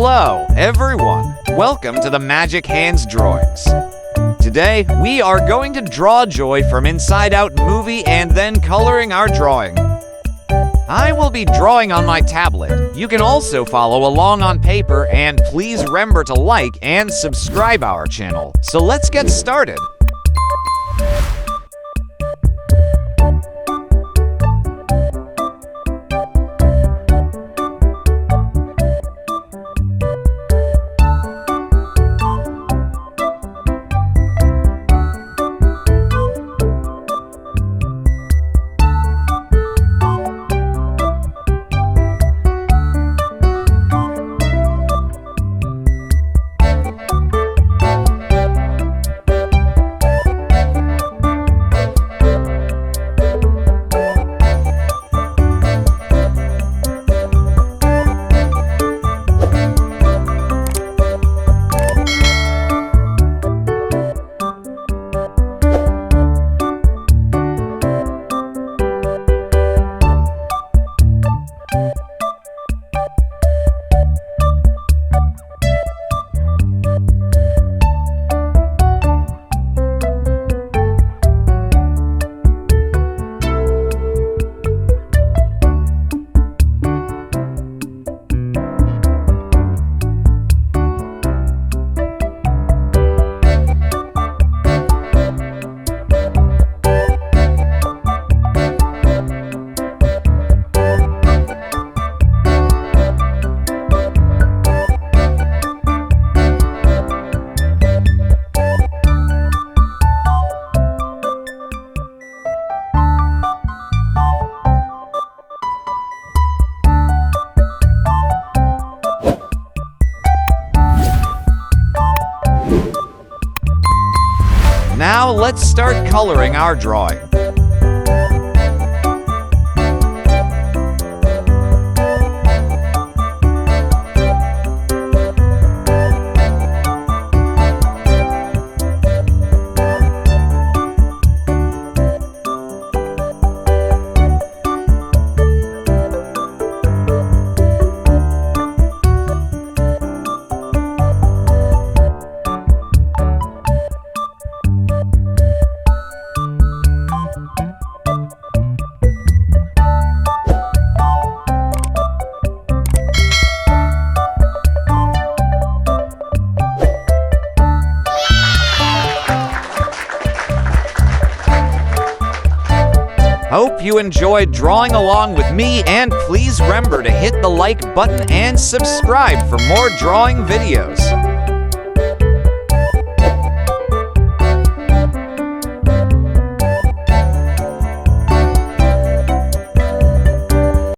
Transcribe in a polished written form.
Hello, everyone. Welcome to the Magic Hands Drawings. Today, we are going to draw Joy from Inside Out movie and then coloring our drawing. I will be drawing on my tablet. You can also follow along on paper, and please remember to like and subscribe our channel. So let's get started. Now let's start coloring our drawing. Hope you enjoyed drawing along with me, and please remember to hit the like button and subscribe for more drawing videos.